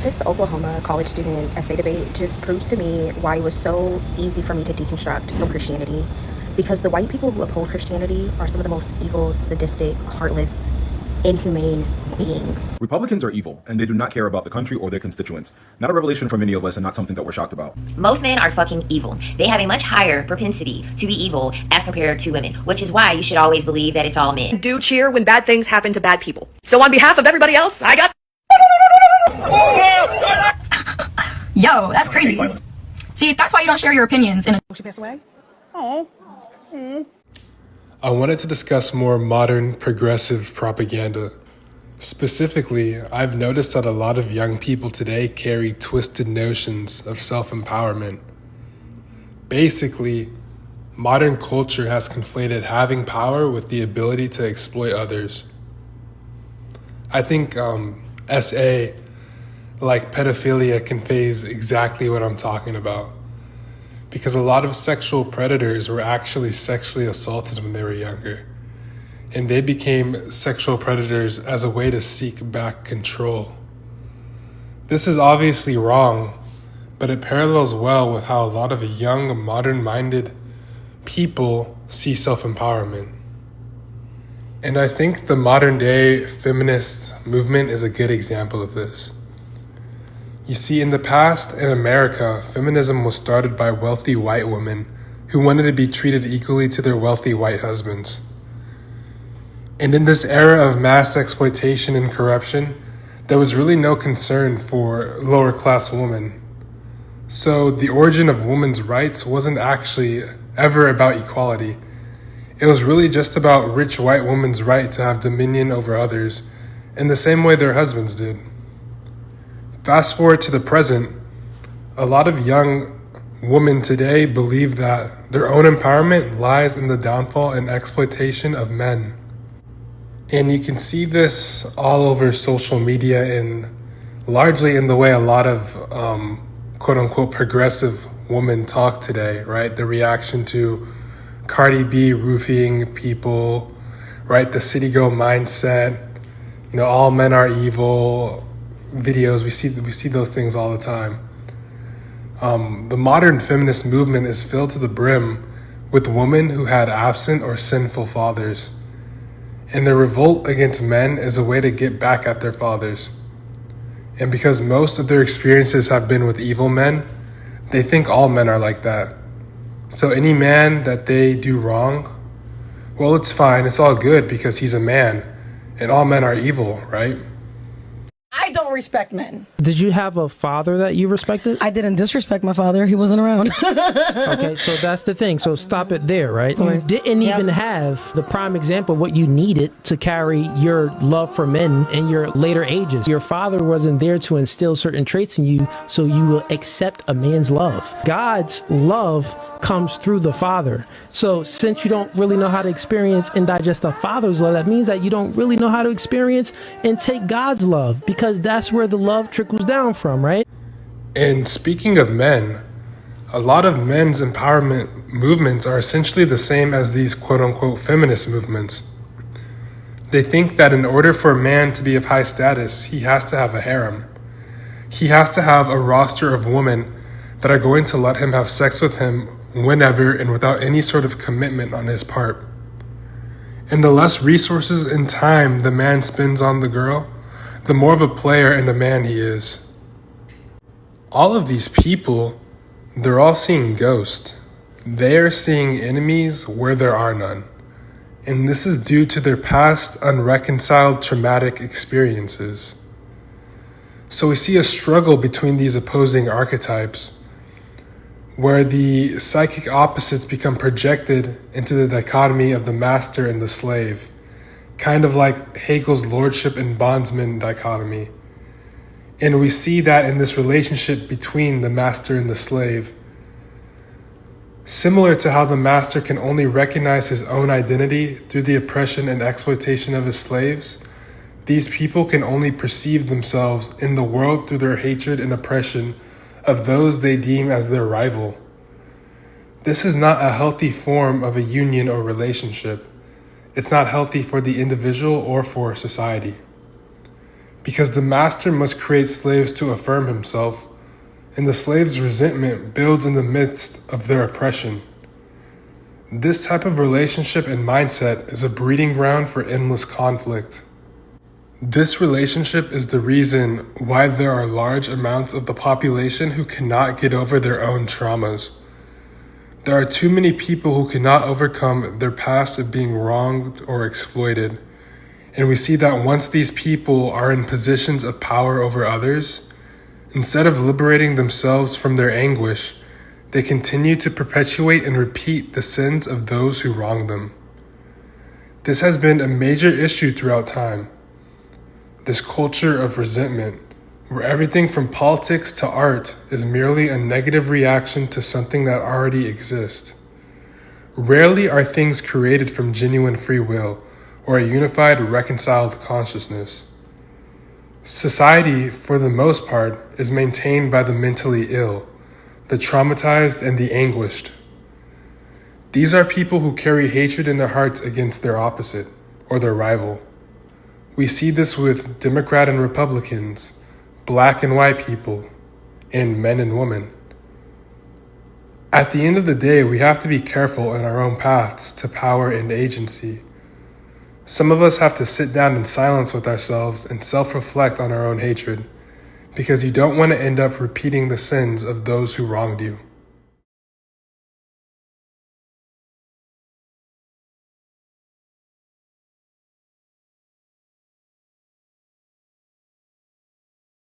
This Oklahoma college student essay debate just proves to me why it was so easy for me to deconstruct from Christianity. Because the white people who uphold Christianity are some of the most evil, sadistic, heartless, inhumane beings. Republicans are evil, and they do not care about the country or their constituents. Not a revelation for many of us, and not something that we're shocked about. Most men are fucking evil. They have a much higher propensity to be evil as compared to women, which is why you should always believe that it's all men. Do cheer when bad things happen to bad people. So on behalf of everybody else, I got... Yo, that's crazy. See, that's why you don't share your opinions in a... She passed away? I wanted to discuss more modern progressive propaganda. Specifically, I've noticed that a lot of young people today carry twisted notions of self-empowerment. Basically, modern culture has conflated having power with the ability to exploit others. I think SA, like pedophilia, conveys exactly what I'm talking about. Because a lot of sexual predators were actually sexually assaulted when they were younger. And they became sexual predators as a way to seek back control. This is obviously wrong, but it parallels well with how a lot of young, modern-minded people see self-empowerment. And I think the modern-day feminist movement is a good example of this. You see, in the past, in America, feminism was started by wealthy white women who wanted to be treated equally to their wealthy white husbands. And in this era of mass exploitation and corruption, there was really no concern for lower class women. So the origin of women's rights wasn't actually ever about equality. It was really just about rich white women's right to have dominion over others in the same way their husbands did. Fast forward to the present, a lot of young women today believe that their own empowerment lies in the downfall and exploitation of men. And you can see this all over social media and largely in the way a lot of quote unquote progressive women talk today, right? The reaction to Cardi B roofing people, right? The city girl mindset, all men are evil videos. We see those things all the time. The modern feminist movement is filled to the brim with women who had absent or sinful fathers. And their revolt against men is a way to get back at their fathers. And because most of their experiences have been with evil men, they think all men are like that. So any man that they do wrong, well, it's fine, it's all good because he's a man, and all men are evil, right? I don't respect men. Did you have a father that you respected? I didn't disrespect my father. He wasn't around. Okay, so that's the thing. So stop it there, right? You didn't even have the prime example of what you needed to carry your love for men in your later ages. Your father wasn't there to instill certain traits in you so you will accept a man's love. God's love comes through the father. So since you don't really know how to experience and digest the father's love, that means that you don't really know how to experience and take God's love, because that's where the love trickles down from, right? And speaking of men, a lot of men's empowerment movements are essentially the same as these quote-unquote feminist movements. They think that in order for a man to be of high status, he has to have a harem. He has to have a roster of women that are going to let him have sex with him whenever and without any sort of commitment on his part. And the less resources and time the man spends on the girl, the more of a player and a man he is. All of these people, they're all seeing ghosts. They are seeing enemies where there are none. And this is due to their past unreconciled traumatic experiences. So we see a struggle between these opposing archetypes, where the psychic opposites become projected into the dichotomy of the master and the slave, kind of like Hegel's lordship and bondsman dichotomy. And we see that in this relationship between the master and the slave. Similar to how the master can only recognize his own identity through the oppression and exploitation of his slaves, these people can only perceive themselves in the world through their hatred and oppression of those they deem as their rival. This is not a healthy form of a union or relationship. It's not healthy for the individual or for society. because the master must create slaves to affirm himself, and the slave's resentment builds in the midst of their oppression. This type of relationship and mindset is a breeding ground for endless conflict. This relationship is the reason why there are large amounts of the population who cannot get over their own traumas. There are too many people who cannot overcome their past of being wronged or exploited. And we see that once these people are in positions of power over others, instead of liberating themselves from their anguish, they continue to perpetuate and repeat the sins of those who wronged them. This has been a major issue throughout time. This culture of resentment, where everything from politics to art is merely a negative reaction to something that already exists. Rarely are things created from genuine free will or a unified, reconciled consciousness. Society, for the most part, is maintained by the mentally ill, the traumatized, and the anguished. These are people who carry hatred in their hearts against their opposite or their rival. We see this with Democrat and Republicans, black and white people, and men and women. At the end of the day, we have to be careful in our own paths to power and agency. Some of us have to sit down in silence with ourselves and self-reflect on our own hatred, because you don't want to end up repeating the sins of those who wronged you.